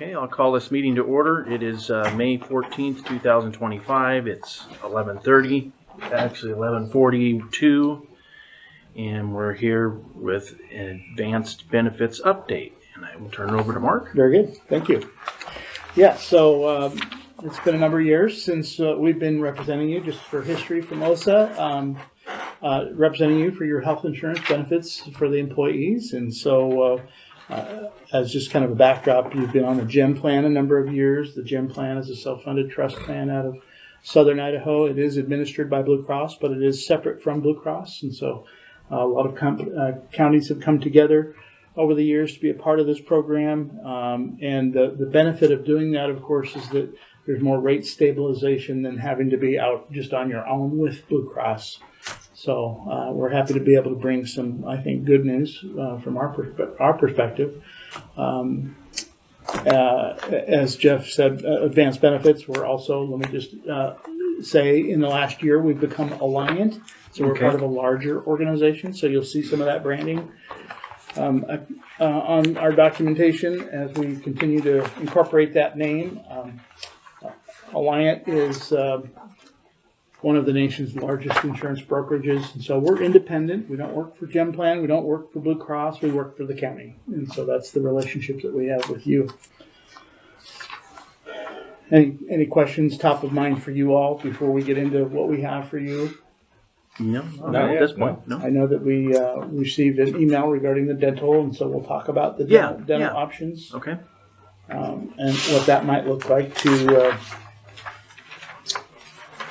Okay, I'll call this meeting to order. It is May 14th, 2025. It's 11:30, actually 11:42, and we're here with an advanced benefits update. And I will turn it over to Mark. Very good. Thank you. Yeah, so it's been a number of years since we've been representing you, just for history from OSA, representing you for your health insurance benefits for the employees. And so as just kind of a backdrop, you've been on the GEM plan a number of years. The GEM plan is a self-funded trust plan out of Southern Idaho. It is administered by Blue Cross, but it is separate from Blue Cross. And so a lot of counties have come together over the years to be a part of this program. And the benefit of doing that, of course, is that there's more rate stabilization than having to be out just on your own with Blue Cross. So we're happy to be able to bring some, I think, good news from our perspective. As Jeff said, advanced benefits were also, let me just say, in the last year, we've become Alliant. So we're part of a larger organization. So you'll see some of that branding on our documentation as we continue to incorporate that name. Alliant is one of the nation's largest insurance brokerages, and so we're independent. We don't work for GEM Plan, we don't work for Blue Cross, we work for the county, and so that's the relationship that we have with you. Any questions top of mind for you all before we get into what we have for you? No, not at this point. No. I know that we received an email regarding the dental, and so we'll talk about the dental options. Okay. And what that might look like to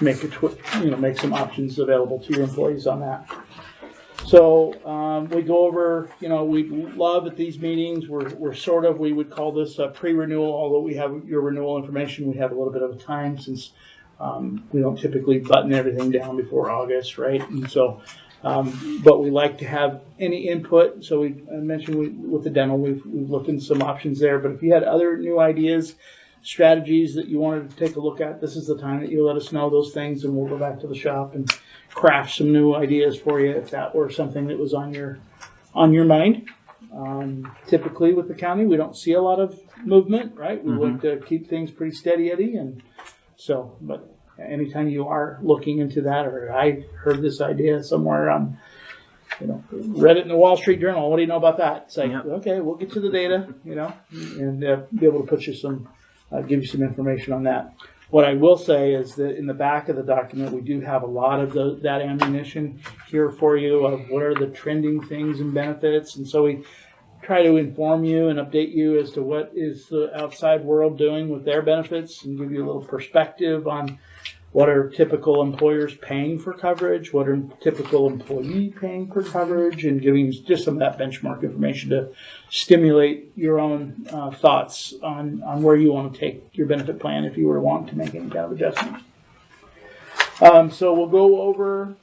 make some options available to your employees on that. So we go over, we love at these meetings, we would call this a pre-renewal, although we have your renewal information, we have a little bit of a time since we don't typically button everything down before August, right? And so, but we like to have any input. So I mentioned with the dental, we've looked into some options there, but if you had other new ideas, strategies that you wanted to take a look at, this is the time that you let us know those things, and we'll go back to the shop and craft some new ideas for you if that were something that was on your mind. Typically with the county, we don't see a lot of movement, right? We like to keep things pretty steady Eddie, and so, but anytime you are looking into that, or I heard this idea somewhere on, read it in the Wall Street Journal, what do you know about that? It's like, okay, we'll get to the data, and be able to put you give you some information on that. What I will say is that in the back of the document, we do have a lot of that ammunition here for you of what are the trending things and benefits. And so we try to inform you and update you as to what is the outside world doing with their benefits and give you a little perspective on what are typical employers paying for coverage, what are typical employee paying for coverage, and giving you just some of that benchmark information to stimulate your own thoughts on where you want to take your benefit plan if you were to want to make any kind of adjustments. So we'll go over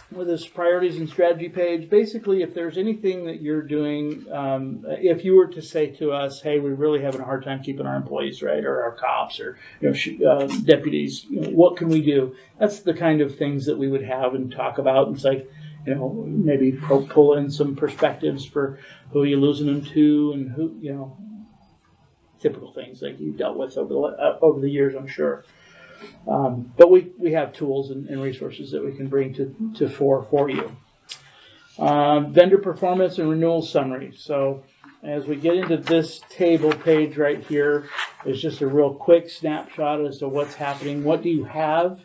with this priorities and strategy page. Basically, if there's anything that you're doing, if you were to say to us, hey, we're really having a hard time keeping our employees, right, or our cops or deputies, what can we do? That's the kind of things that we would have and talk about. And it's like, maybe pull in some perspectives for who you're losing them to and who, typical things like you've dealt with over the years, I'm sure. But we have tools and resources that we can bring to for you. Vendor performance and renewal summary. So as we get into this table page right here, it's just a real quick snapshot as to what's happening. What do you have?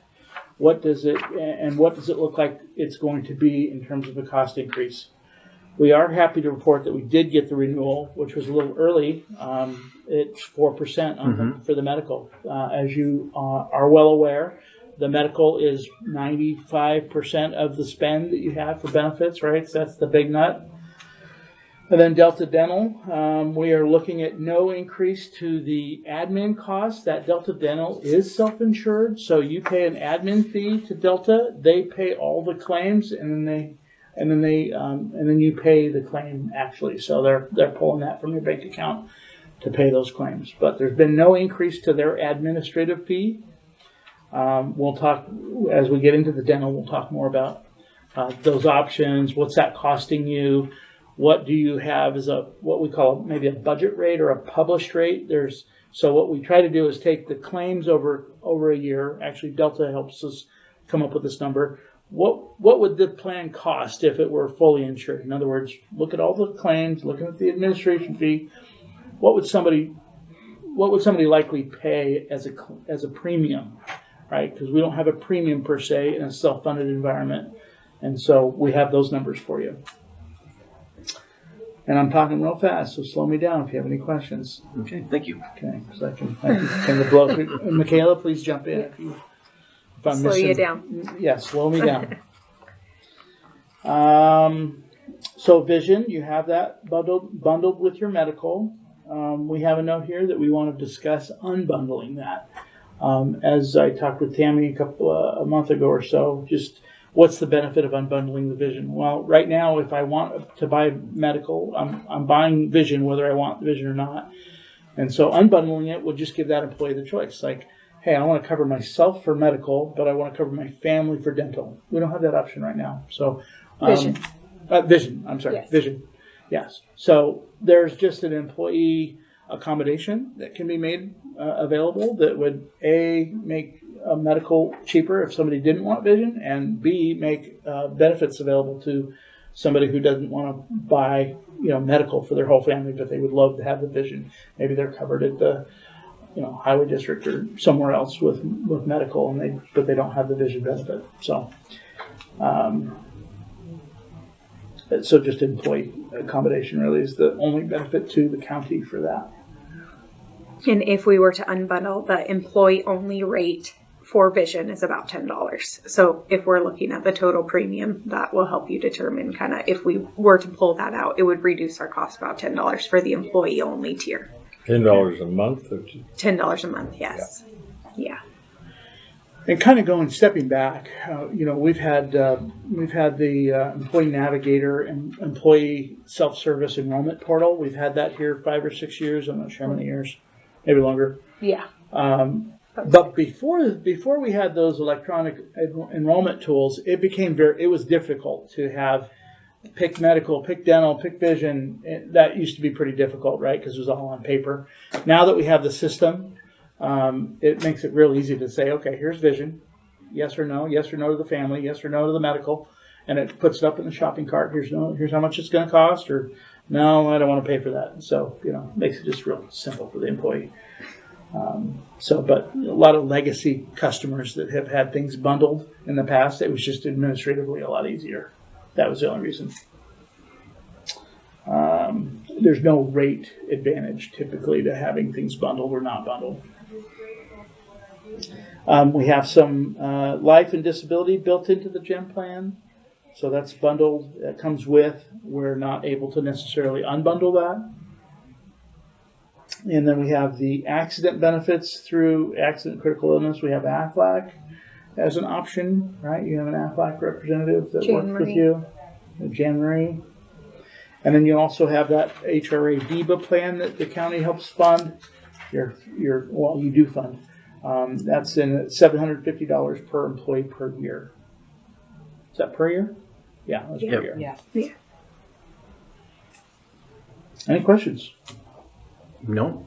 What does it look like it's going to be in terms of a cost increase? We are happy to report that we did get the renewal, which was a little early. It's 4% for the medical. As you are well aware, the medical is 95% of the spend that you have for benefits, right? So that's the big nut. And then Delta Dental, we are looking at no increase to the admin costs. That Delta Dental is self-insured, so you pay an admin fee to Delta. They pay all the claims, and then you pay the claim actually. So they're pulling that from your bank account to pay those claims. But there's been no increase to their administrative fee. We'll talk as we get into the dental. We'll talk more about those options. What's that costing you? what do you have as what we call maybe a budget rate or a published rate. So what we try to do is take the claims over a year. Actually, Delta helps us come up with this number. What would the plan cost if it were fully insured? In other words, look at all the claims, looking at the administration fee. What would somebody likely pay as a premium, right? Because we don't have a premium per se in a self-funded environment, and so we have those numbers for you. And I'm talking real fast, so slow me down if you have any questions. Okay, thank you. Okay, so I can kind of blow through. Michaela, please jump in if I'm Slow missing. you down. Yeah, slow me down. So vision, you have that bundled with your medical. We have a note here that we want to discuss unbundling that. As I talked with Tammy a month ago or so, just what's the benefit of unbundling the vision? Well, right now, if I want to buy medical, I'm buying vision whether I want vision or not. And so unbundling it would just give that employee the choice. Like, hey, I want to cover myself for medical, but I want to cover my family for dental. We don't have that option right now. So Vision. Vision. I'm sorry. Yes. Vision. Yes. So there's just an employee accommodation that can be made available that would make medical cheaper if somebody didn't want vision, and B, make benefits available to somebody who doesn't want to buy medical for their whole family, but they would love to have the vision. Maybe they're covered at the highway district or somewhere else with medical, but they don't have the vision benefit. So just employee accommodation really is the only benefit to the county for that. And if we were to unbundle, the employee-only rate for vision is about $10. So if we're looking at the total premium, that will help you determine kind of if we were to pull that out, it would reduce our cost about $10 for the employee-only tier. $10 a month? $10 a month, yes. Yeah. And kind of stepping back, we've had the Employee Navigator and Employee Self-Service Enrollment Portal. We've had that here 5 or 6 years. I'm not sure how many years, maybe longer. Yeah. But before we had those electronic enrollment tools, it was difficult to have pick medical, pick dental, pick vision. That used to be pretty difficult, right? Because it was all on paper. Now that we have the system, it makes it real easy to say, okay, here's vision, yes or no to the family, yes or no to the medical, and it puts it up in the shopping cart. Here's how much it's going to cost, or no, I don't want to pay for that. So makes it just real simple for the employee. But a lot of legacy customers that have had things bundled in the past, it was just administratively a lot easier. That was the only reason. There's no rate advantage typically to having things bundled or not bundled. We have some life and disability built into the GEM plan. So that's bundled. That comes with. We're not able to necessarily unbundle that. And then we have the accident benefits through accident critical illness. We have AFLAC as an option, right? You have an AFLAC representative that works with you, Jan Marie. And then you also have that HRA DEBA plan that the county helps fund. You do fund. That's in $750 per employee per year. Is that per year? Yeah, that's per year. Yeah. Any questions? No,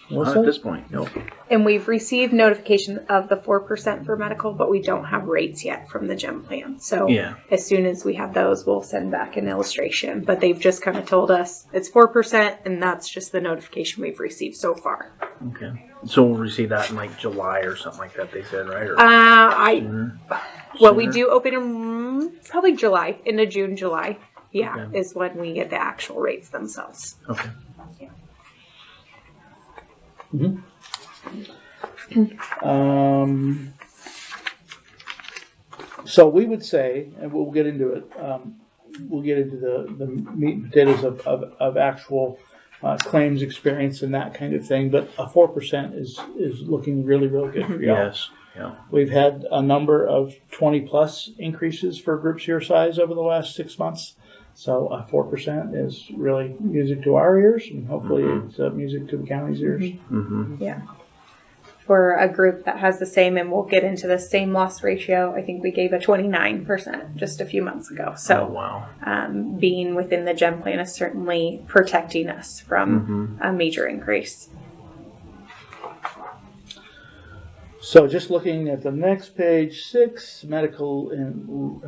What's not that? at this point. No. And we've received notification of the 4% for medical, but we don't have rates yet from the GEM plan. So as soon as we have those, we'll send back an illustration. But they've just kind of told us it's 4%, and that's just the notification we've received so far. Okay. So we'll receive that in like July or something like that, they said, right? Or Well, we do open them probably July, into June, July. Yeah, Okay. is when we get the actual rates themselves. Okay. So we would say, and we'll get into it, we'll get into the meat and potatoes of actual claims experience and that kind of thing, but a 4% is looking really, really good for y'all. Yes. Yeah. We've had a number of 20 plus increases for groups your size over the last 6 months. So a 4% is really music to our ears, and hopefully it's music to the county's ears. Mm-hmm. Yeah. for a group that has the same, and we'll get into the same loss ratio. I think we gave a 29% just a few months ago. Oh, So wow. being within the GEM plan is certainly protecting us from a major increase. So just looking at the next page, 6, medical and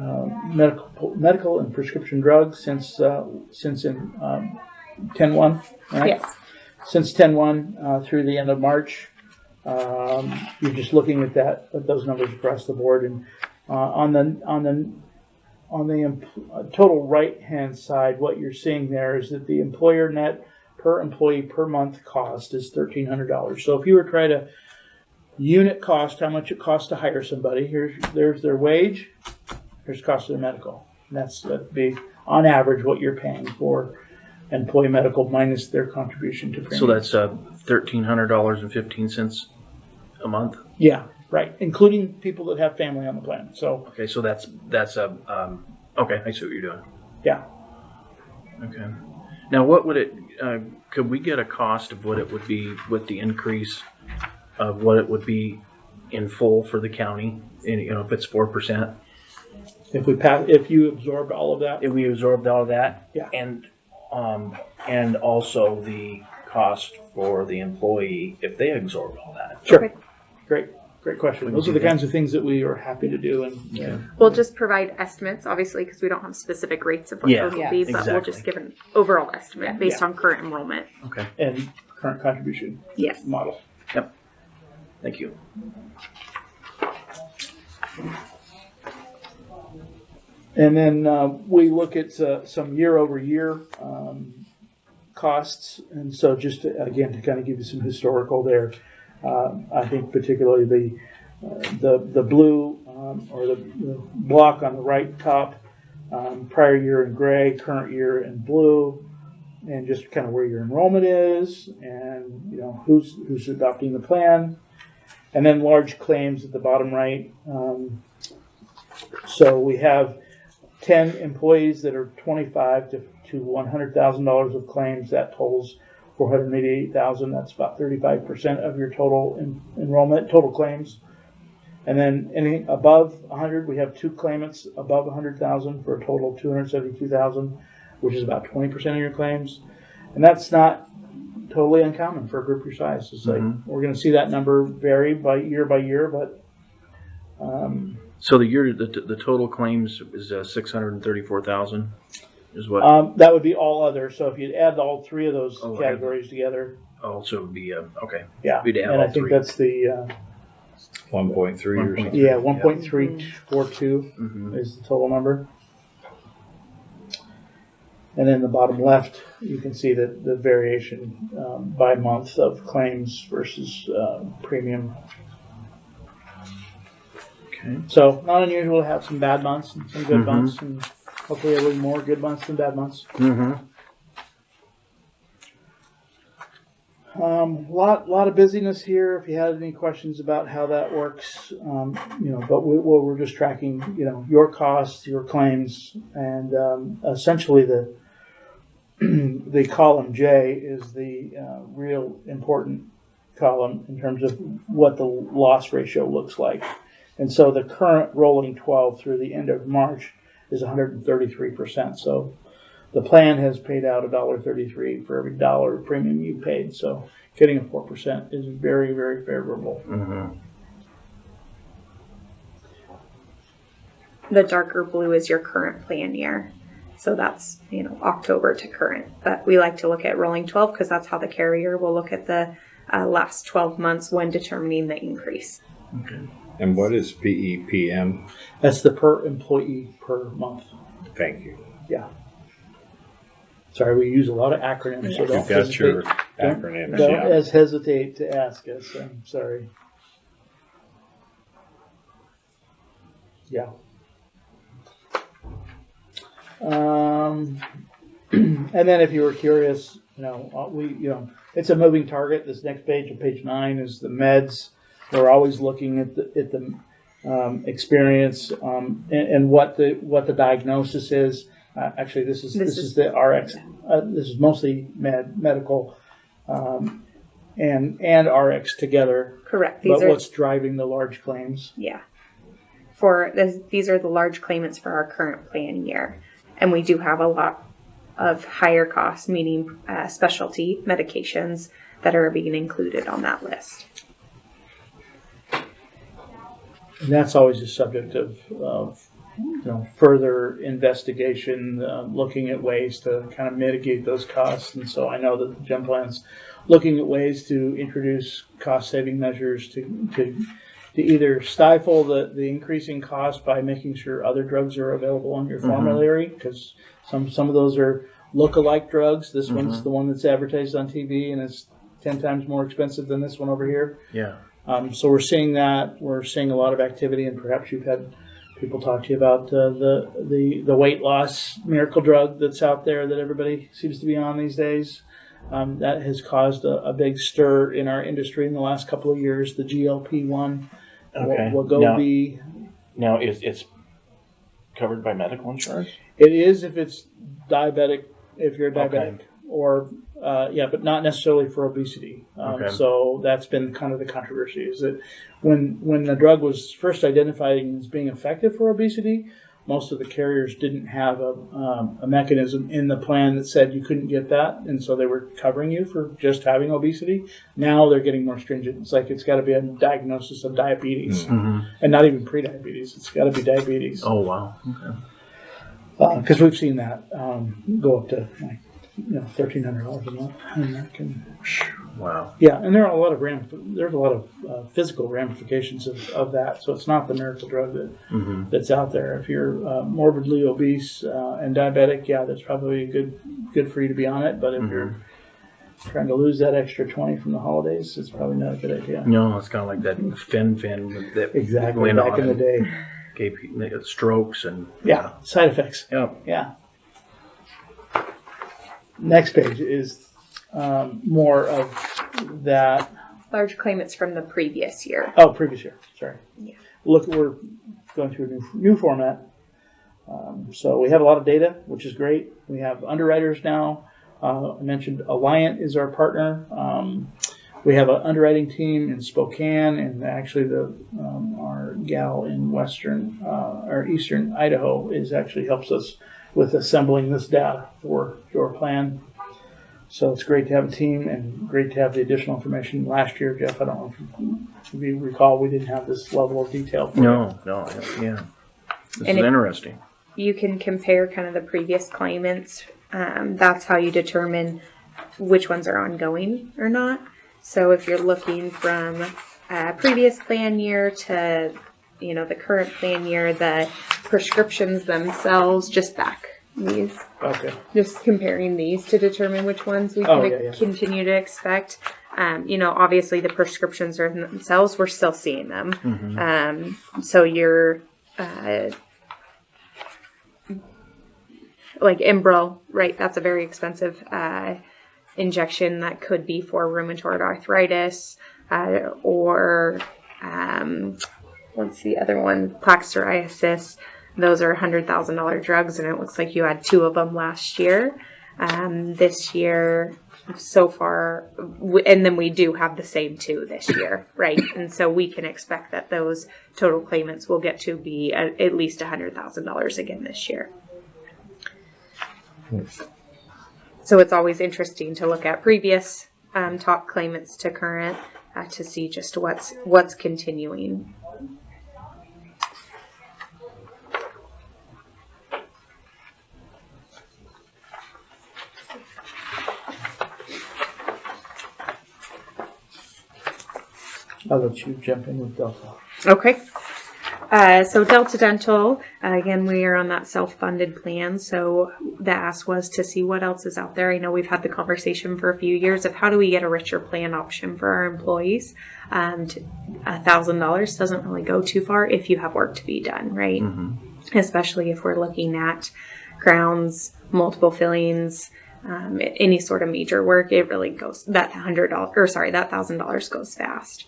medical and prescription drugs since in 10/1, right? Yes. Since 10/1 through the end of March, you're just looking at those numbers across the board, and on the total right hand side, what you're seeing there is that the employer net per employee per month cost is $1,300. So if you were trying to unit cost, how much it costs to hire somebody, there's their wage, here's cost of their medical. And that'd be on average what you're paying for employee medical minus their contribution to premium. So that's $1,300.15 a month. Yeah, right, including people that have family on the plan. So Okay, so that's okay. I see what you're doing. yeah, Okay. Now, what would it? Could we get a cost of what it would be with the increase of what it would be in full for the county? And, if it's 4%, if you absorbed all of that, if we absorbed all of that, Yeah. and also the cost for the employee if they absorbed all that. sure. Okay. Great question. We can Those are do the that. kinds of things that we are happy to do. And We'll just provide estimates, obviously, because we don't have specific rates of what Yeah, those will be, but we'll just give an overall estimate based on current enrollment. Okay. and current contribution Yes. model. Thank you. And then we look at some year-over-year costs, and so just to kind of give you some historical there, I think particularly the blue or the block on the right top, prior year in gray, current year in blue, and just kind of where your enrollment is, and who's adopting the plan, and then large claims at the bottom right. So we have 10 employees that are $25,000 to $100,000 of claims. That totals $488,000. That's about 35% of your total enrollment, total claims. And then anything above 100, we have 2 claimants above 100,000 for a total of 272,000, which is about 20% of your claims. And that's not totally uncommon for a group your size. It's like we're going to see that number vary by year, but So the total claims is 634,000, is what? that would be all other. So if you'd add all 3 of those Oh, categories together, Also, it would be okay. yeah. We'd add And all I think 3. that's the 1.3 or something. 1.342 Mhm. is the total number. And then the bottom left, you can see that the variation by month of claims versus premium. Okay. So not unusual to have some bad months and some good months, and hopefully a little more good months than bad months. Lot of busyness here. If you had any questions about how that works, but we're just tracking, your costs, your claims, and essentially the column J is the real important column in terms of what the loss ratio looks like. And so the current rolling 12 through the end of March is 133%. So the plan has paid out $1.33 for every dollar of premium you paid. So getting a 4% is very, very favorable. The darker blue is your current plan year. So that's, October to current. But we like to look at rolling 12 because that's how the carrier will look at the last 12 months when determining the increase. Okay. And what is PEPM? That's the per employee per month. Thank you. Yeah. Sorry, we use a lot of acronyms, so don't You've got your hesitate. acronyms, Don't yeah. as hesitate to ask us. I'm sorry. Yeah. And then if you were curious, it's a moving target. This next page, on page 9, is the meds. We're always looking at the experience and what the diagnosis is. Actually, this is the RX. This is mostly medical. and RX together. Correct. But what's driving the large claims? Yeah. These are the large claimants for our current plan year. And we do have a lot of higher costs, meaning specialty medications that are being included on that list. And that's always a subject of further investigation, looking at ways to kind of mitigate those costs. And so I know that the Gem Plan's looking at ways to introduce cost-saving measures to either stifle the increasing cost by making sure other drugs are available on your formulary, because some of those are look-alike drugs. This one's the one that's advertised on TV, and it's 10 times more expensive than this one over here. Yeah. So we're seeing that. We're seeing a lot of activity, and perhaps you've had people talk to you about the weight loss miracle drug that's out there that everybody seems to be on these days. That has caused a big stir in our industry in the last couple of years. The GLP-1, Wegovy. Now, it's covered by medical insurance? It is if it's diabetic, if you're diabetic, Okay. or but not necessarily for obesity. So that's been kind of the controversy, is that when the drug was first identified as being effective for obesity, most of the carriers didn't have a mechanism in the plan that said you couldn't get that, and so they were covering you for just having obesity. Now they're getting more stringent. It's like it's got to be a diagnosis of diabetes, and not even pre-diabetes. It's got to be diabetes. Oh, wow. Okay. Because we've seen that go up to $1,300 a month, and that can. Wow. Yeah, and there are a lot of there's a lot of physical ramifications of that. So it's not the miracle drug that's out there. If you're morbidly obese and diabetic, that's probably good for you to be on it. But if you're trying to lose that extra 20 from the holidays, it's probably not a good idea. No, it's kind of like that Fen that Exactly, went back on in the day. Gave strokes and side effects. Yeah. Next page is more of that. Large claimants from the previous year. Oh, previous year. Sorry. Yeah. Look, we're going through a new format. So we have a lot of data, which is great. We have underwriters now. I mentioned Alliant is our partner. We have an underwriting team in Spokane, and actually our gal in eastern Idaho actually helps us with assembling this data for your plan. So it's great to have a team and great to have the additional information. Last year, Jeff, I don't know if you recall, we didn't have this level of detail. No, yeah. This is interesting. You can compare kind of the previous claimants. That's how you determine which ones are ongoing or not. So if you're looking from previous plan year to, the current plan year, the prescriptions themselves, just back these. Okay. Just comparing these to determine which ones we can continue to expect. Obviously the prescriptions are themselves, we're still seeing them. So you're like Enbrel, right? That's a very expensive injection that could be for rheumatoid arthritis, or what's the other one? Plaque psoriasis. Those are $100,000 drugs, and it looks like you had 2 of them last year. This year, so far, and then we do have the same 2 this year, right? And so we can expect that those total claimants will get to be at least $100,000 again this year. So it's always interesting to look at previous top claimants to current to see just what's continuing. I'll let you jump in with Delta. Okay. So Delta Dental, again, we are on that self-funded plan. So the ask was to see what else is out there. I know we've had the conversation for a few years of how do we get a richer plan option for our employees. $1,000 doesn't really go too far if you have work to be done, right? Especially if we're looking at crowns, multiple fillings, any sort of major work. It really goes that $1,000 goes fast.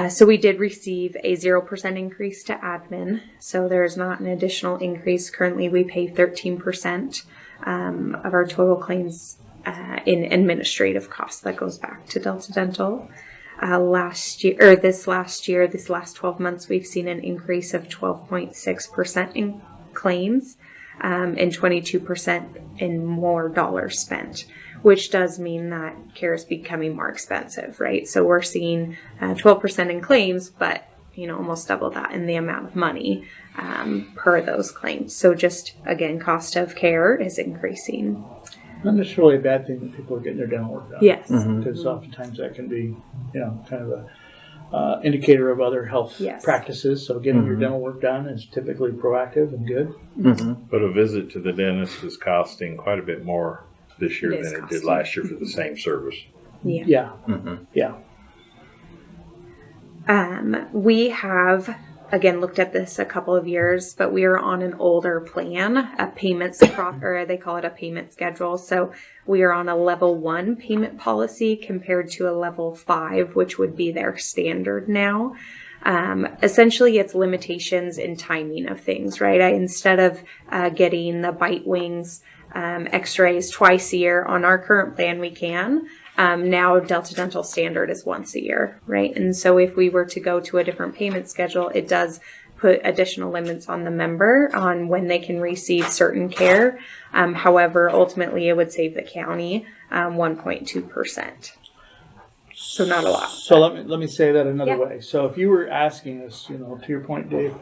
So we did receive a 0% increase to admin. So there's not an additional increase. Currently we pay 13% of our total claims in administrative costs. That goes back to Delta Dental. This last 12 months, we've seen an increase of 12.6% in claims and 22% in more dollars spent, which does mean that care is becoming more expensive, right? So we're seeing 12% in claims, but almost double that in the amount of money per those claims. So just, again, cost of care is increasing. Not necessarily a bad thing that people are getting their dental work done. Yes. Because oftentimes that can be, kind of a indicator of other health practices. So getting your dental work done is typically proactive and good. But a visit to the dentist is costing quite a bit more this year than it did last year for the same service. Yeah. We have, again, looked at this a couple of years, but we are on an older plan, a or they call it a payment schedule. So we are on a level 1 payment policy compared to a level 5, which would be their standard now. Essentially, it's limitations in timing of things, right? Instead of getting the bite wings x-rays twice a year on our current plan, we can. Now Delta Dental standard is once a year, right? And so if we were to go to a different payment schedule, it does put additional limits on the member on when they can receive certain care. However, ultimately it would save the county 1.2%. So not a lot. So let me say that another way. So if you were asking us, to your point, Dave,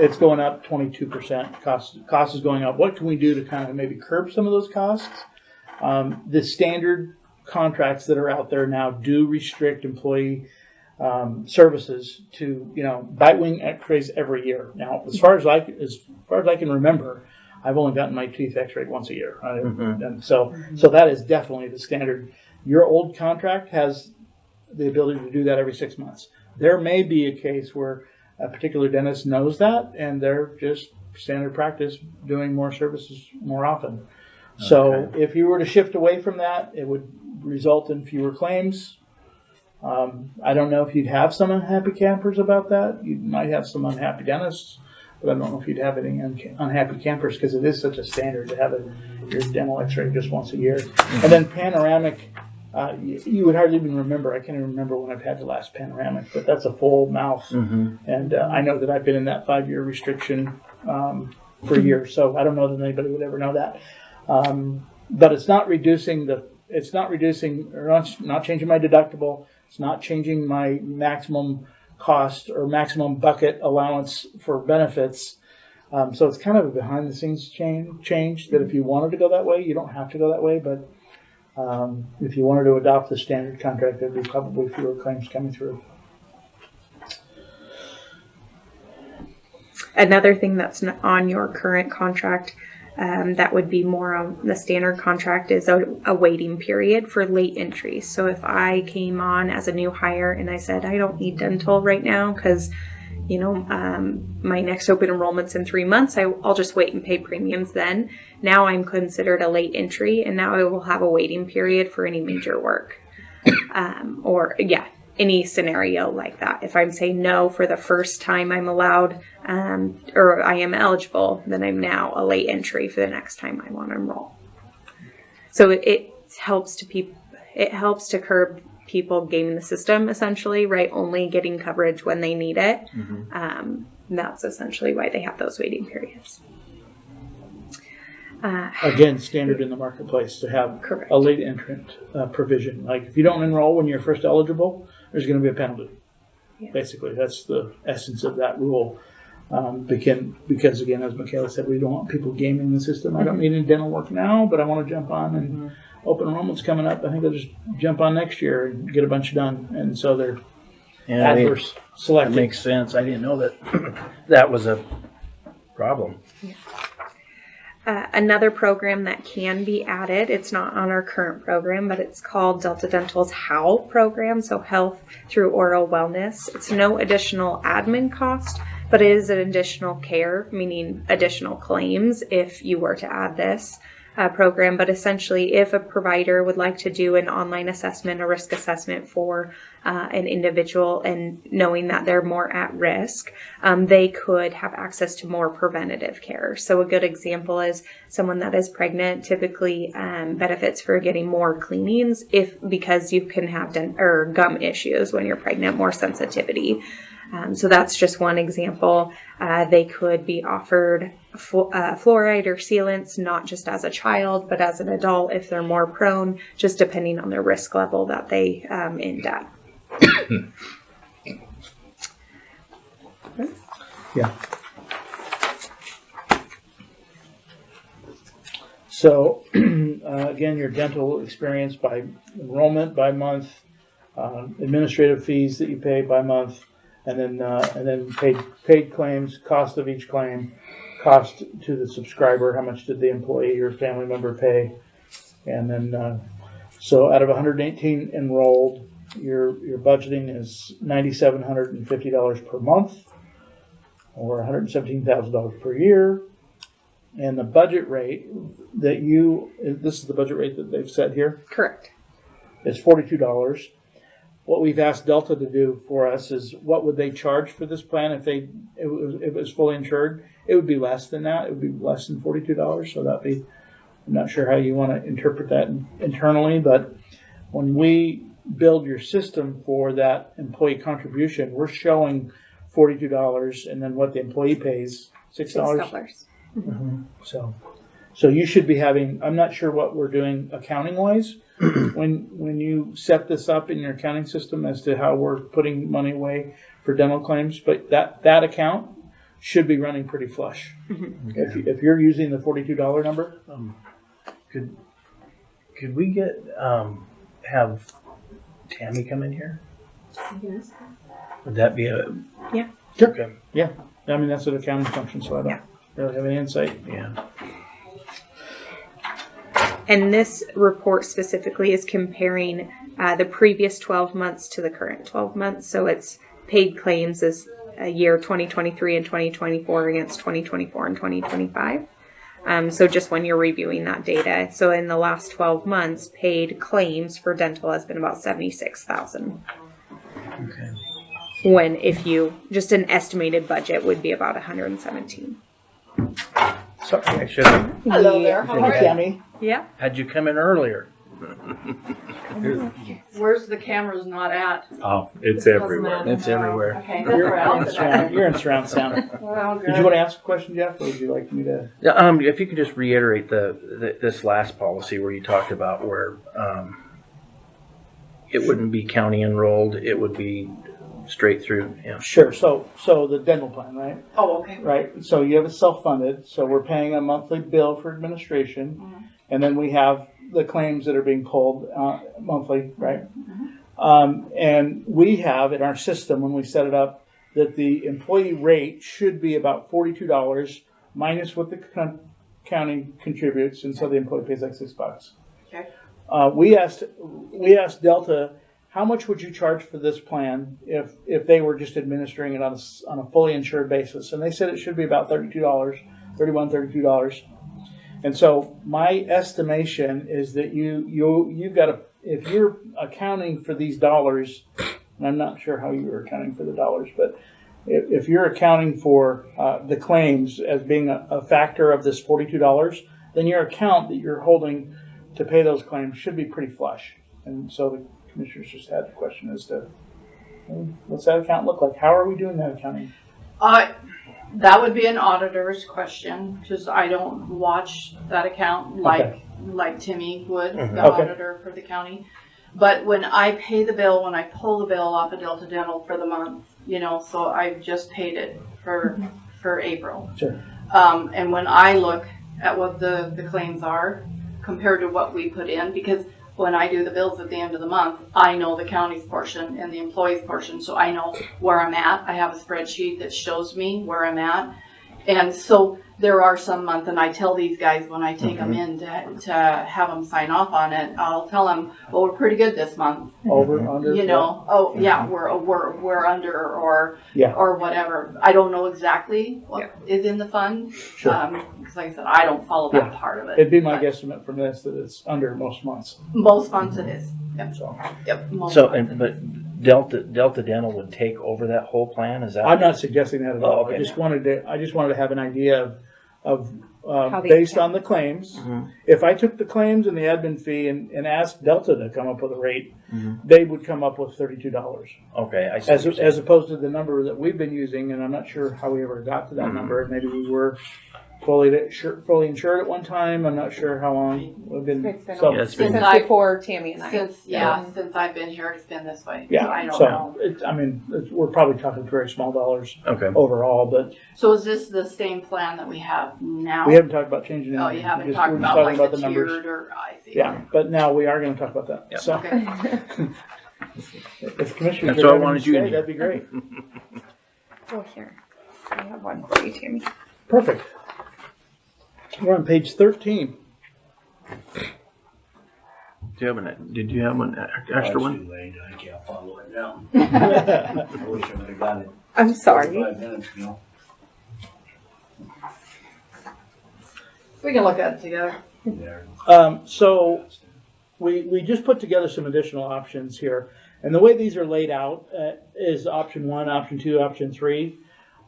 it's going up 22%. Cost is going up. What can we do to kind of maybe curb some of those costs? The standard contracts that are out there now do restrict employee services to bite wing x-rays every year. Now, as far as I can remember, I've only gotten my teeth x-rayed once a year, and so that is definitely the standard. Your old contract has the ability to do that every 6 months. There may be a case where a particular dentist knows that, and they're just standard practice doing more services more often. So if you were to shift away from that, it would result in fewer claims. I don't know if you'd have some unhappy campers about that. You might have some unhappy dentists, but I don't know if you'd have any unhappy campers because it is such a standard to have your dental x-ray just once a year. And then panoramic, you would hardly even remember. I can't even remember when I've had the last panoramic, but that's a full mouth. And I know that I've been in that 5-year restriction for years, so I don't know that anybody would ever know that. But it's not reducing or not changing my deductible. It's not changing my maximum cost or maximum bucket allowance for benefits. So it's kind of a behind the scenes change that if you wanted to go that way, you don't have to go that way. But if you wanted to adopt the standard contract, there'd be probably fewer claims coming through. Another thing that's on your current contract that would be more on the standard contract is a waiting period for late entries. So if I came on as a new hire and I said, I don't need dental right now because, my next open enrollment's in 3 months, I'll just wait and pay premiums then. Now I'm considered a late entry, and now I will have a waiting period for any major work. Any scenario like that. If I'm saying no for the first time I'm allowed or I am eligible, then I'm now a late entry for the next time I want to enroll. So it helps to curb people gaming the system, essentially, right? Only getting coverage when they need it. That's essentially why they have those waiting periods. Again, standard in the marketplace to have a late entrant provision. Like if you don't enroll when you're first eligible, there's going to be a penalty. Yeah. Basically, that's the essence of that rule. Because again, as Michaela said, we don't want people gaming the system. I don't need any dental work now, but I want to jump on and open enrollment's coming up. I think I'll just jump on next year and get a bunch done. And so they're adverse selected. That makes sense. I didn't know that that was a problem. Yeah. Another program that can be added, it's not on our current program, but it's called Delta Dental's HOWL program, so Health Through Oral Wellness. It's no additional admin cost, but it is an additional care, meaning additional claims if you were to add this. program, but essentially if a provider would like to do an online assessment, a risk assessment for an individual, and knowing that they're more at risk, they could have access to more preventative care. So a good example is someone that is pregnant typically benefits for getting more cleanings because you can have gum issues when you're pregnant, more sensitivity. So that's just one example. They could be offered fluoride or sealants, not just as a child, but as an adult if they're more prone, just depending on their risk level that they end at. Yeah. So, again, your dental experience by enrollment by month, administrative fees that you pay by month, and then paid claims, cost of each claim, cost to the subscriber, how much did the employee or family member pay, and then so out of 118 enrolled, your budgeting is $9,750 per month, or $117,000 per year. And the budget rate that this is the budget rate that they've set here? Correct. It's $42. What we've asked Delta to do for us is what would they charge for this plan if it was fully insured? It would be less than that. It would be less than $42. So I'm not sure how you want to interpret that internally, but when we build your system for that employee contribution, we're showing $42, and then what the employee pays, $6. Mm-hmm. So you should be having, I'm not sure what we're doing accounting wise when you set this up in your accounting system as to how we're putting money away for dental claims, but that account should be running pretty flush. Mm-hmm. If you're using the $42 number. Could we get have Tammy come in here? Yes. Would that be a Yeah. Sure. Okay. Yeah. I mean, that's an accounting function, so I don't really have any insight. Yeah. And this report specifically is comparing the previous 12 months to the current 12 months. So it's paid claims as a year 2023 and 2024 against 2024 and 2025. So just when you're reviewing that data. So in the last 12 months, paid claims for dental has been about 76,000. Okay. When if you, just an estimated budget would be about 117. Sorry, I should have. Hello there. How are you? Tammy. Yeah. Had you come in earlier? Where's the cameras not at? Oh, it's everywhere. It's everywhere. Okay, that's where else it is. You're in surround sound. Well, good. Did you want to ask a question, Jeff, or would you like me to? Yeah, if you could just reiterate this last policy where you talked about where it wouldn't be county enrolled, it would be straight through. Yeah. Sure. So the dental plan, right? Oh, okay. Right. So you have it self-funded. So we're paying a monthly bill for administration, Mhm. and then we have the claims that are being pulled monthly, right? And we have in our system when we set it up that the employee rate should be about $42 minus what the county contributes, and so the employee pays like $6. Okay. We asked Delta, how much would you charge for this plan if they were just administering it on a fully insured basis? And they said it should be about $32. And so my estimation is that you've got to, if you're accounting for these dollars, and I'm not sure how you're accounting for the dollars, but if you're accounting for the claims as being a factor of this $42, then your account that you're holding to pay those claims should be pretty flush. And so the commissioners just had the question as to, what's that account look like? How are we doing that accounting? That would be an auditor's question because I don't watch that account like Timmy would, the auditor for the county. But when I pay the bill, when I pull the bill off of Delta Dental for the month, so I've just paid it for April. Sure. And when I look at what the claims are compared to what we put in, because when I do the bills at the end of the month, I know the county's portion and the employee's portion, so I know where I'm at. I have a spreadsheet that shows me where I'm at. And so there are some months, and I tell these guys when I take them in to have them sign off on it, I'll tell them, well, we're pretty good this month. Over, under? You know, oh yeah, we're under Yeah. or whatever. I don't know exactly what is in the fund. Sure. Because like I said, I don't follow that Yeah. part of it. It'd be my but guesstimate from this that it's under most months, Most months it is. Yep. so. Yep. most So, months. but Delta Dental would take over that whole plan, is that? I'm not suggesting that at all. Oh, okay. I just wanted to have an idea of How they based account. on the claims. Mhm. If I took the claims and the admin fee and asked Delta to come up with a rate, Mhm. they would come up with $32. Okay, I see. what you're saying. As opposed to the number that we've been using, and I'm not sure how we ever got to that Mhm. number. Maybe we were fully insured at one time. I'm not sure how long we've been. It's been So, Yeah, it's been- Since since I- before Tammy and I. Since I've been here, it's been this way. yeah, I don't so know. we're probably talking very small dollars Okay. overall, but So is this the same plan that we have now? we haven't talked about changing anything. Oh, you haven't We're just- talked we're just about talking like the numbers. tiered or, I see. Yeah, but now we are gonna talk about that. Yep. So Okay. if commissioners That's are what I having wanted to you to say, do. that'd be great. Oh, here. I have one for you, Tammy. Perfect. We're on page 13. Did you have an extra one? Too late, I can't follow it now. I wish I would've got it I'm sorry. 5 minutes ago. We can look at it together. There. So we just put together some additional options here. And the way these are laid out is option 1, option 2, option 3.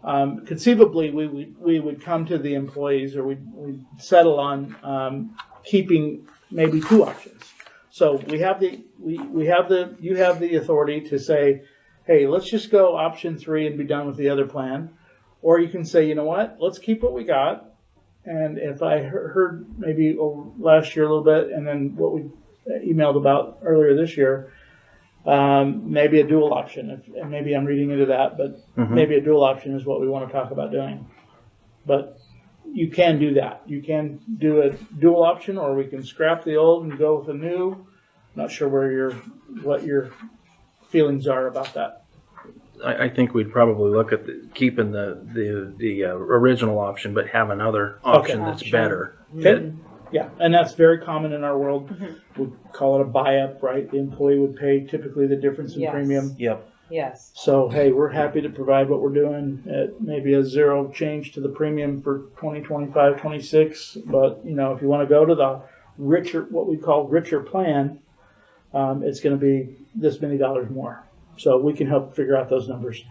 Conceivably, we would come to the employees, or we'd settle on keeping maybe 2 options. So you have the authority to say, hey, let's just go option 3 and be done with the other plan. Or you can say, you know what, let's keep what we got. And if I heard maybe last year a little bit, and then what we emailed about earlier this year, maybe a dual option. And maybe I'm reading into that, but Mhm. maybe a dual option is what we want to talk about doing. But you can do that. You can do a dual option, or we can scrap the old and go with a new. Not sure what your feelings are about that. I think we'd probably look at keeping the original option, but have another option that's Option. better. Okay. Yeah, and that's very common in our world. Mm-hmm. We call it a buy-up, right? The employee would pay typically the difference in Yes. premium. Yep. Yes. So, hey, we're happy to provide what we're doing at maybe a 0 change to the premium for 2025, 26. But, if you want to go to the richer, what we call richer plan, it's going to be this many dollars more. So we can help figure out those numbers.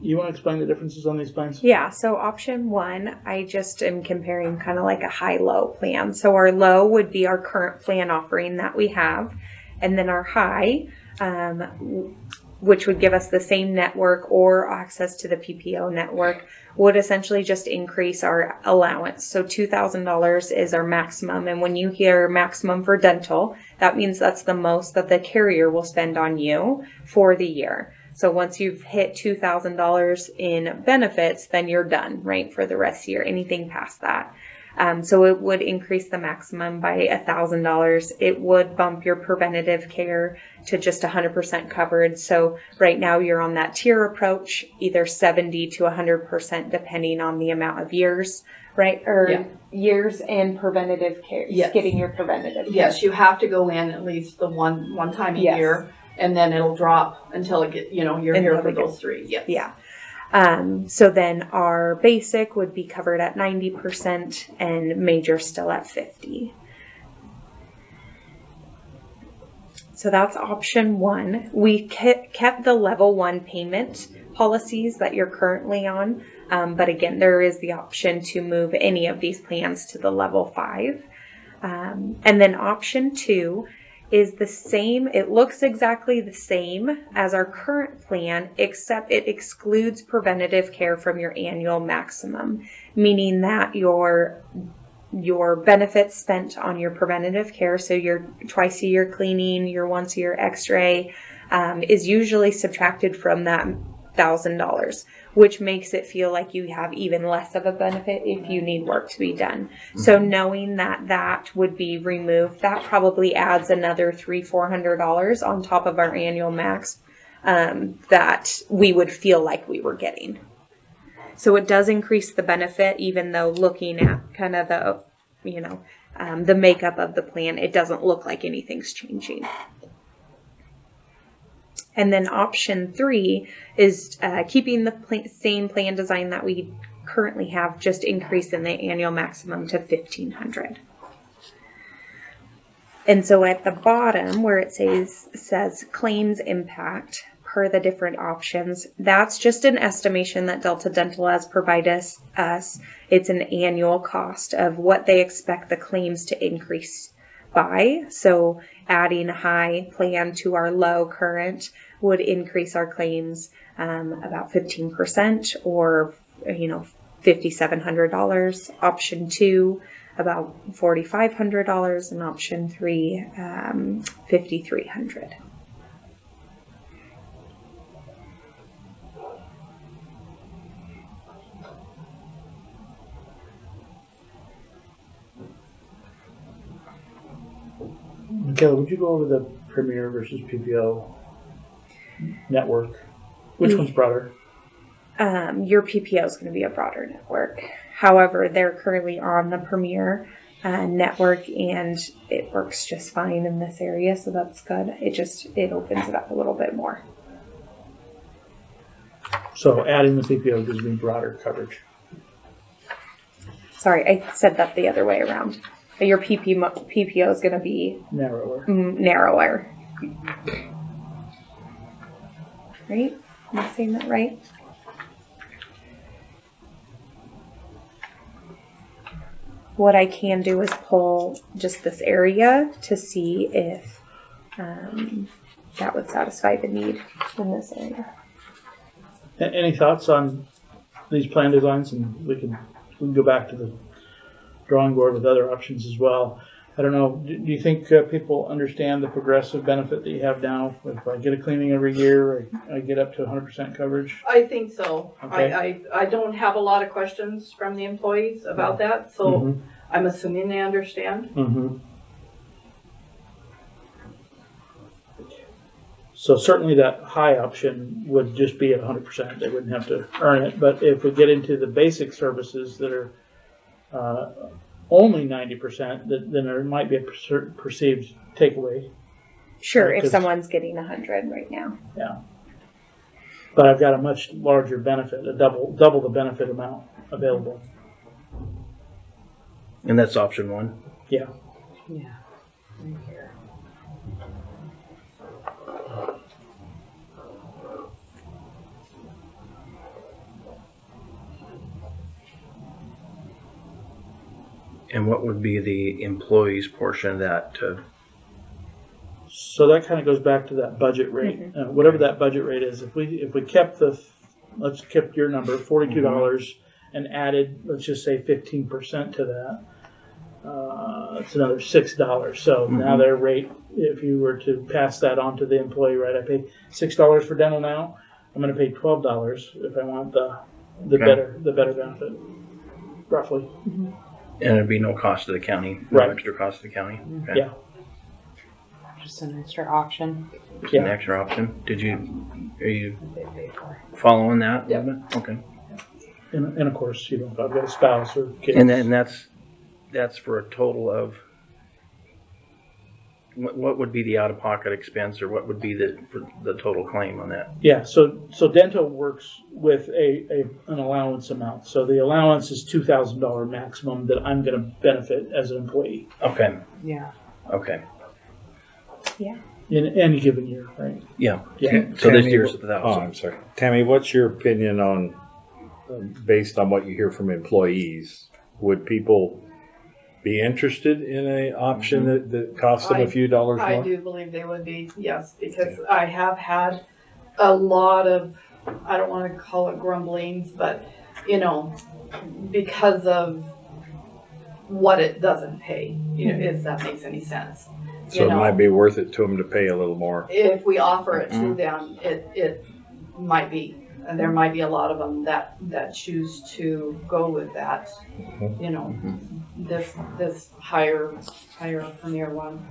You want to explain the differences on these plans? Yeah, so option 1, I just am comparing kind of like a high-low plan. So our low would be our current plan offering that we have, and then our high, which would give us the same network or access to the PPO network, would essentially just increase our allowance. So $2,000 is our maximum, and when you hear maximum for dental, that means that's the most that the carrier will spend on you for the year. So once you've hit $2,000 in benefits, then you're done, right, for the rest of the year, anything past that. So it would increase the maximum by $1,000. It would bump your preventative care to just 100% covered. So right now you're on that tier approach, either 70 to 100% depending on the amount of years, right? Or Yeah. years and preventative care, Yes. getting your preventative care. Yes, you have to go in at least the one time a Yes. year, and then it'll drop until it you're Until here for it gets- those 3. Yes. Yeah. So then our basic would be covered at 90% and major still at 50. So that's option 1. We kept the level 1 payment policies that you're currently on. But again, there is the option to move any of these plans to the level 5. And then option 2 is the same. It looks exactly the same as our current plan, except it excludes preventative care from your annual maximum, meaning that your benefits spent on your preventative care, so your twice a year cleaning, your once a year x-ray, is usually subtracted from that $1,000, which makes it feel like you have even less of a benefit if you need work to be done. So knowing that would be removed, that probably adds another $300-400 on top of our annual max that we would feel like we were getting. So it does increase the benefit, even though looking at kind of the, the makeup of the plan, it doesn't look like anything's changing. And then option 3 is keeping the same plan design that we currently have, just increasing the annual maximum to $1,500. And so at the bottom where it says claims impact per the different options, that's just an estimation that Delta Dental has provided us. It's an annual cost of what they expect the claims to increase by. So adding a high plan to our low current would increase our claims about 15%, or $5,700. Option 2, about $4,500, and option 3, $5,300. Kelly, would you go over the Premier versus PPO network? Which one's broader? Your PPO is going to be a broader network. However, they're currently on the Premier network, and it works just fine in this area, so that's good. It opens it up a little bit more. So adding the PPO gives me broader coverage. Sorry, I said that the other way around. Your PPO is going to be Narrower. narrower. Right? Am I saying that right? What I can do is pull just this area to see if that would satisfy the need in this area. Any thoughts on these plan designs? And we can go back to the drawing board with other options as well. I don't know. Do you think people understand the progressive benefit that you have now? If I get a cleaning every year, I get up to 100% coverage. I think so. Okay. I don't have a lot of questions from the employees about that, so I'm assuming they understand. So certainly that high option would just be at 100%. They wouldn't have to earn it. But if we get into the basic services that are only 90%, then there might be a perceived takeaway. Sure, if someone's getting 100 right now. Yeah. But I've got a much larger benefit, a double the benefit amount available. And that's option 1. Yeah. Yeah. Right here. And what would be the employee's portion of that? So that kind of goes back to that budget rate. Whatever that budget rate is, if we kept let's keep your number, $42, and added, let's just say 15% to that, it's another $6. So now their rate, if you were to pass that on to the employee, right, I pay $6 for dental now, I'm going to pay $12 if I want the better benefit, roughly. And it'd be no cost to the county, no Right. extra cost to the county. Okay. Yeah. Just an extra option Just an Yeah. extra option. Are you they pay for. following that? Yep. Okay. And of course, if I've got a spouse or kids. And that's for a total of what would be the out-of-pocket expense, or what would be the total claim on that? Yeah, so dental works with an allowance amount. So the allowance is $2,000 maximum that I'm going to benefit as an employee Okay. Yeah. Okay. in any given year, right? Yeah. Yeah. So this Tammy, year's oh, 1,000. I'm sorry. Tammy, what's your opinion on, based on what you hear from employees, would people be interested in an option that costs them a few dollars I more? do believe they would be, yes, because I have had a lot of, I don't want to call it grumblings, but, because of what it doesn't pay, if that makes any sense. So it might be worth it to them to pay a little more. If we offer it to them, it might be. And there might be a lot of them that choose to go with that, this higher Premier one.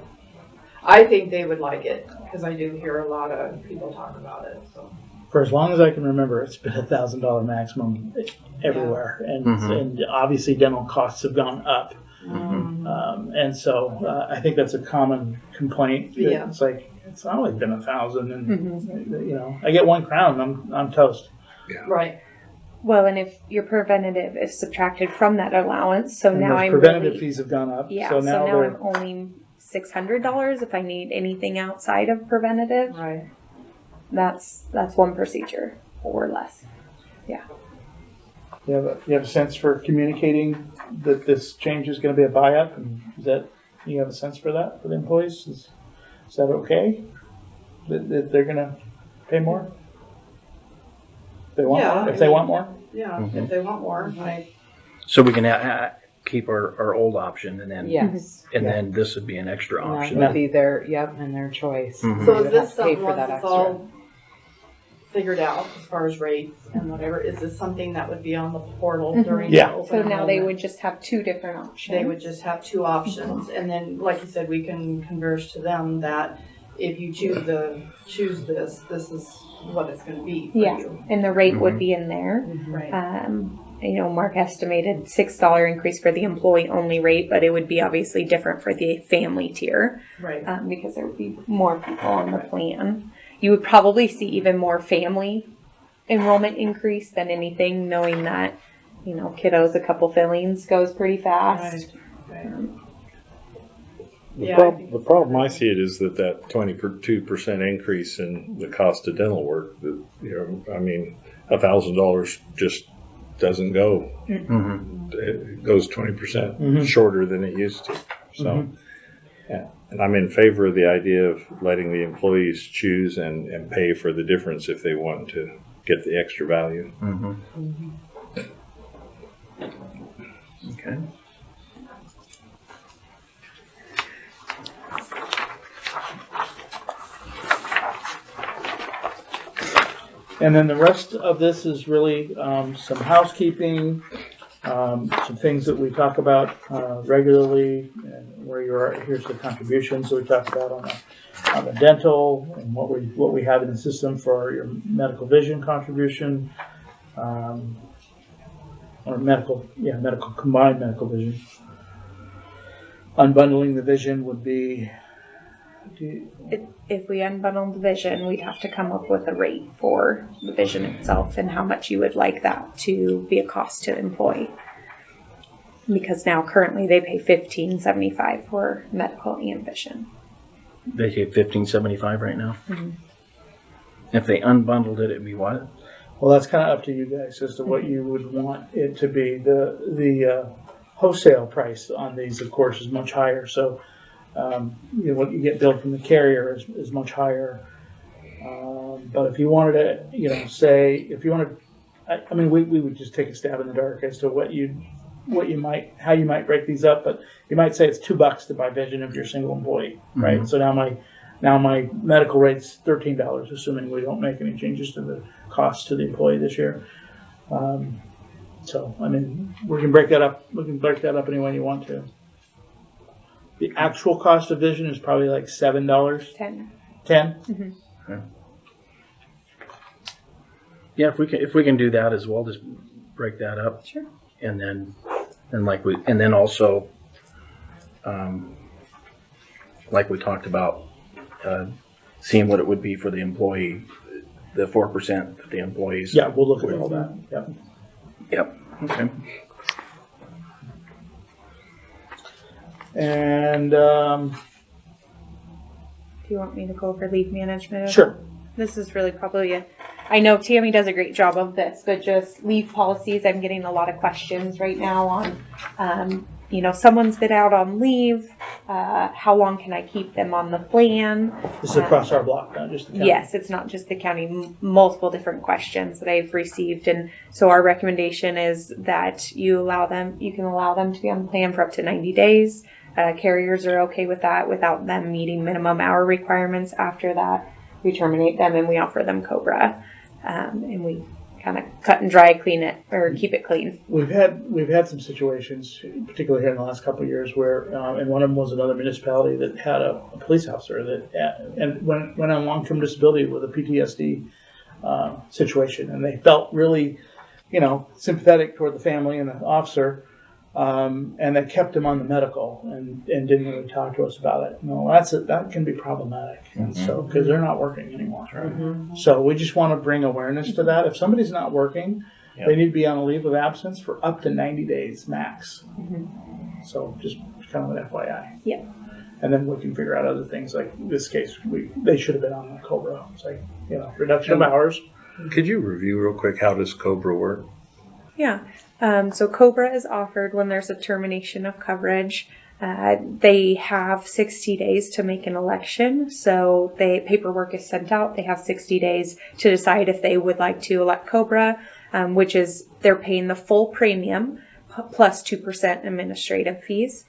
I think they would like it, because I do hear a lot of people talk about it, so. for as long as I can remember, it's been $1,000 maximum everywhere. And, Mhm. and obviously dental costs have gone up. And so I think that's a common complaint. That Yeah. It's like, it's only been 1,000 and, Mhm. you know, I get 1 crown, I'm toast. Right. Well, and if your preventative is subtracted from that allowance, so And now those I'm preventative really, fees have gone up. yeah, So now they're, I'm only $600 if I need anything outside of preventative. Right. That's one procedure or less. you have a sense for communicating that this change is going to be a buy-up, and is that, you have a sense for that for the employees? Is that okay? That they're going to pay more? They want Yeah, more? I If they mean- want more? Yeah, Mhm. if they want more, So we can keep our old option and then, Yes. and then this would be an extra And that option. would be their, and their choice. Mhm. So They is would this have to pay something, for once that it's extra. all figured out as far as rates and whatever, is this something that would be on the portal Mhm. during Yeah. the open So now they enrollment? would just have 2 different options. They would just have 2 options, and then, like you said, we can converse to them that if you choose this, this is what it's gonna be for Yeah, you. and the rate would Mhm. be in there. Right. Mark estimated $6 increase for the employee only rate, but it would be obviously different for the family tier Right. because there would be more people on the plan. You would probably see even more family enrollment increase than anything, knowing that, kiddos, a couple fillings goes pretty fast. Right. The, Yeah, I prob- think the problem I see it is that 22% increase in the cost of dental work, that, I mean, $1,000 just doesn't go. Mhm. It goes 20% Mhm. shorter than it used to. So, yeah. And I'm in favor of the idea of letting the employees choose and pay for the difference if they want to get the extra value. Mhm. Okay. And then the rest of this is really some housekeeping, some things that we talk about regularly, and where you are. Here's the contributions that we talked about on the dental, and what we have in the system for your medical vision contribution, or medical combined medical vision. Unbundling the vision would be. If we unbundle the vision, we'd have to come up with a rate for the vision itself and how much you would like that to be a cost to the employee. Because now currently they pay $15.75 for medical and vision. They pay $15.75 right now. Mhm. If they unbundled it, it'd be what? Well, that's kind of up to you guys as to what you would want it to be. The wholesale price on these, of course, is much higher. So, what you get billed from the carrier is much higher. But if you wanted to, say, if you wanted, I mean, we would just take a stab in the dark as to how you might break these up. But you might say it's $2 to buy vision if you're a single employee, right? So now my medical rate's $13, assuming we don't make any changes to the cost to the employee this year. So, I mean, we can break that up. We can break that up any way you want to. The actual cost of vision is probably like $7, 10. $10. Yeah, if we can do that as well, just break that up. Sure. And then also, like we talked about, seeing what it would be for the employee, the 4% that the employees. Yeah, we'll look at all that. Yep. Yep. Okay. And Do you want me to go over leave management? sure. This is really probably I know Tammy does a great job of this, but just leave policies. I'm getting a lot of questions right now on, someone's been out on leave. How long can I keep them on the plan? This is across our block, not just the county. Yes, it's not just the county, multiple different questions that I've received. And so our recommendation is that you can allow them to be on the plan for up to 90 days. Carriers are okay with that without them meeting minimum hour requirements. After that, we terminate them and we offer them COBRA. And we kind of cut and dry clean it or keep it clean. We've had some situations, particularly here in the last couple of years, where and one of them was another municipality that had a police officer that and went on long-term disability with a PTSD situation, and they felt really, sympathetic toward the family and the officer. And they kept him on the medical and didn't really talk to us about it. That can be problematic. And so, because they're not working anymore. So we just want to bring awareness to that. If somebody's not working, they need to be on a leave of absence for up to 90 days max. So just kind of an FYI. Yeah. And then we can figure out other things, like in this case, they should have been on the COBRA. It's like, reduction of hours. Could you review real quick, how does COBRA work? Yeah. So COBRA is offered when there's a termination of coverage. They have 60 days to make an election. So paperwork is sent out. They have 60 days to decide if they would like to elect COBRA, which is they're paying the full premium plus 2% administrative fees.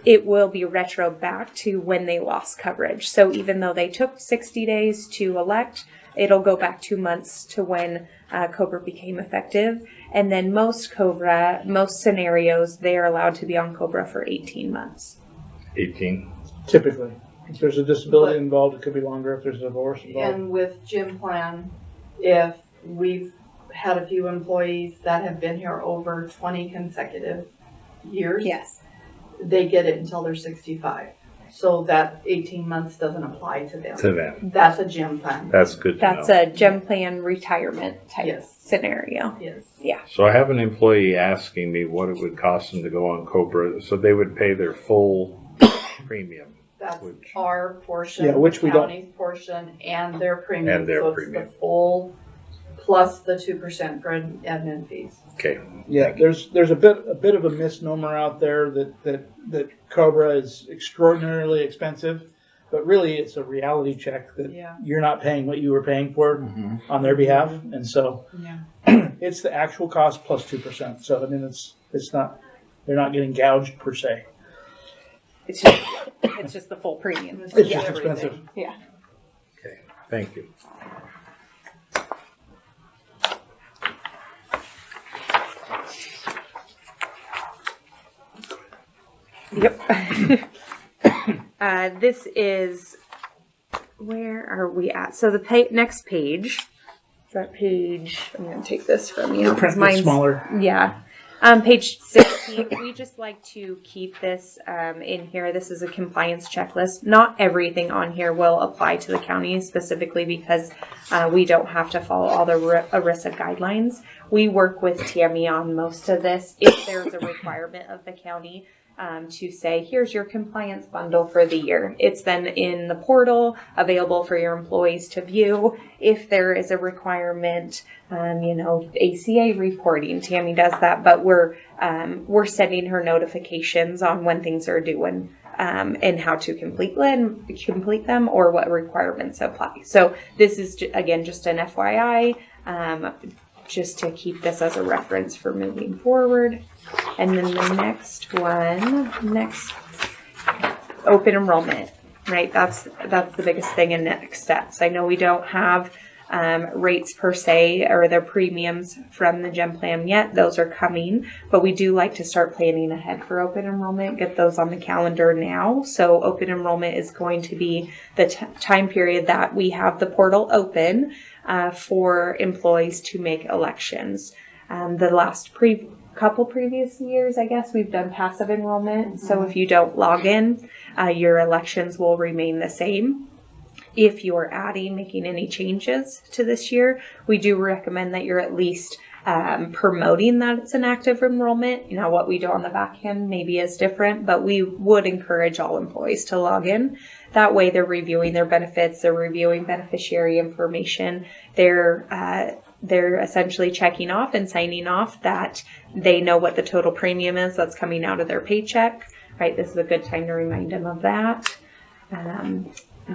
It will be retro back to when they lost coverage. So even though they took 60 days to elect, it'll go back 2 months to when COBRA became effective. And then most scenarios, they are allowed to be on COBRA for 18 months. 18. Typically. If there's a disability involved, it could be longer. If there's a divorce involved. And with gym plan, if we've had a few employees that have been here over 20 consecutive years, Yes. they get it until they're 65. So that 18 months doesn't apply to them. To them. That's a gym plan. That's good to That's know. a gem plan retirement type Yes. scenario. Yes. So I have an employee asking me what it would cost them to go on COBRA, so they would pay their full premium. That's Which- our portion, Yeah, which the we don't- county's portion, and their premium. And their so premium. It's the full plus the 2% for admin fees. Okay. Yeah, there's a bit of a misnomer out there that COBRA is extraordinarily expensive, but really it's a reality check that Yeah. you're not paying what you were paying for on their behalf, and so Yeah. it's the actual cost plus 2%. So I mean, it's not, they're not getting gouged per se. It's just the full premium. It's Yeah. just expensive. Yeah. Okay. Thank you. Yep. This is, where are we at? So the next page, that page, I'm going to take this from you. The print Mine's is smaller. Yeah. Page 16, we just like to keep this in here. This is a compliance checklist. Not everything on here will apply to the county, specifically because we don't have to follow all the ERISA guidelines. We work with Tammy on most of this. If there's a requirement of the county to say, here's your compliance bundle for the year. It's then in the portal, available for your employees to view. If there is a requirement, ACA reporting, Tammy does that, but we're sending her notifications on when things are due and how to complete them or what requirements apply. So this is, again, just an FYI, just to keep this as a reference for moving forward. And then the next open enrollment, right? That's the biggest thing in next steps. I know we don't have rates per se or their premiums from the gem plan yet. Those are coming, but we do like to start planning ahead for open enrollment, get those on the calendar now. So open enrollment is going to be the time period that we have the portal open for employees to make elections. The last couple previous years, I guess, we've done passive enrollment. So if you don't log in, your elections will remain the same. If you're making any changes to this year, we do recommend that you're at least promoting that it's an active enrollment. What we do on the back end maybe is different, but we would encourage all employees to log in. That way they're reviewing their benefits, they're reviewing beneficiary information, they're essentially checking off and signing off that they know what the total premium is that's coming out of their paycheck, right? This is a good time to remind them of that.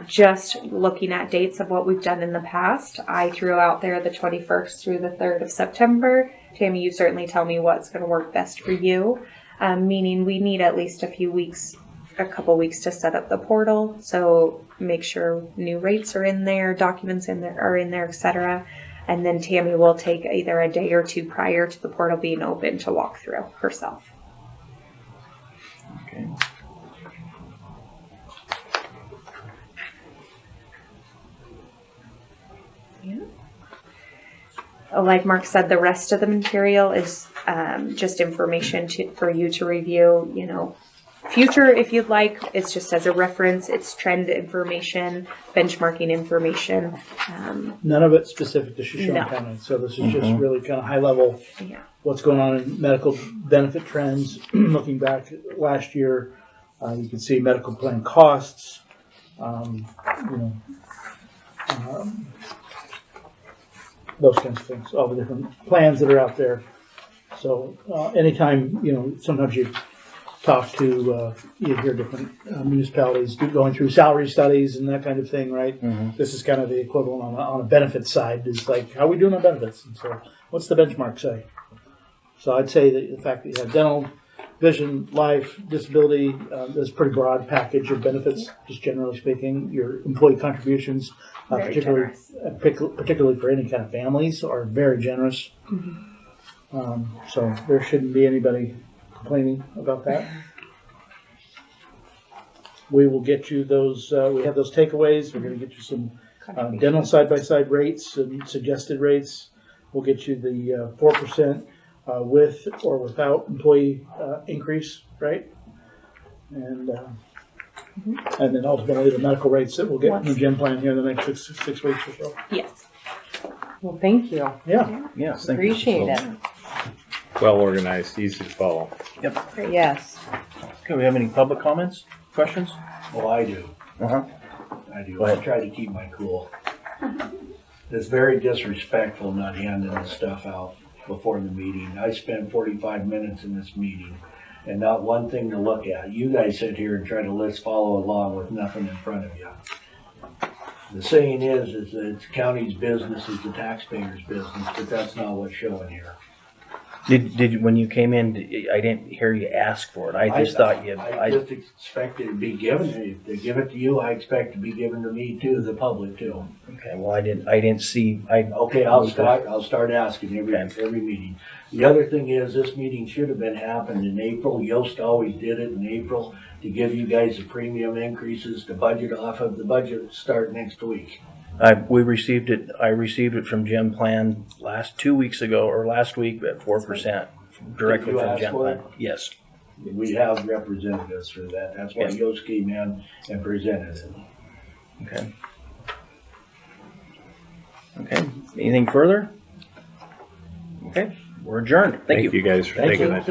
Just looking at dates of what we've done in the past, I threw out there the 21st through the 3rd of September. Tammy, you certainly tell me what's going to work best for you, meaning we need at least a couple weeks to set up the portal. So make sure new rates are in there, documents are in there, etc. And then Tammy will take either a day or two prior to the portal being open to walk through herself. Okay. Yeah. like Mark said, the rest of the material is just information for you to review, you know, future if you'd like. It's just as a reference. It's trend information, benchmarking information. None of it specific to Shoshone No. County, so this is just really kind of high level, Yeah. what's going on in medical benefit trends. Looking back last year, you can see medical plan costs, you know, those kinds of things, all the different plans that are out there. So anytime, you know, sometimes you talk to, you hear different municipalities going through salary studies and that kind of thing, right? Mhm. This is kind of the equivalent on a benefits side. Is like, how are we doing on benefits? And so, what's the benchmark say? So I'd say that the fact that you have dental, vision, life, disability, is a pretty broad package of benefits, just generally speaking. Your employee contributions, Very particularly generous. particularly for any kind of families, are very generous. So there shouldn't be anybody complaining about that. We will get you those, we have those takeaways. We're going to get you some dental side-by-side rates and suggested rates. We'll get you the 4% with or without employee increase, right? And then ultimately the medical rates that we'll get from the gym plan here in the next six weeks or so. Yes. Well, thank you. Yeah. Yes, thank you. Appreciate it. Well organized, easy to follow. Yes. Okay, we have any public comments, questions? Well, I do. Uh-huh. I do. Go ahead. I try to keep my cool. It's very disrespectful not handing this stuff out before the meeting. I spent 45 minutes in this meeting and not one thing to look at. You guys sit here and try to follow along with nothing in front of you. The saying is that it's county's business is the taxpayer's business, but that's not what's showing here. Did when you came in, I didn't hear you ask for it. I just thought you, I just expected it to be given. If they give it to you, I expect it to be given to me too, the public too. okay, well, I didn't see, Okay, I'll start asking every meeting. The other thing is, this meeting should have been happened in April. Yost always did it in April to give you guys the premium increases to budget off of. The budget start next week. I received it from Gem Plan last 2 weeks ago, or last week at 4%, directly Did you from ask Gem for Plan. it? Yes. We have representatives for that. That's why Yes. Yost came in and presented it. Okay. Okay, anything further? Okay, we're adjourned. Thank you. Thank you guys for Thank taking you. the time.